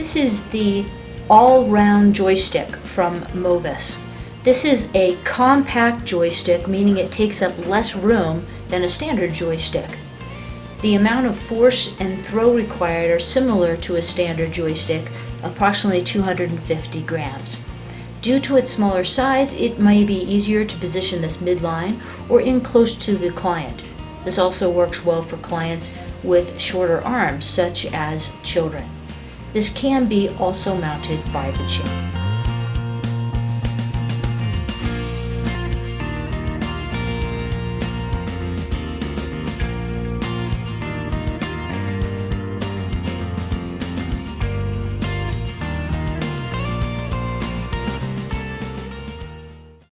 This is the all-round joystick from Mo-Vis. This is a compact joystick, meaning it takes up less room than a standard joystick. The amount of force and throw required are similar to a standard joystick, approximately 250 grams. Due to its smaller size, it may be easier to position this midline or in close to the client. This also works well for clients with shorter arms, such as children. This can be also mounted by the chin.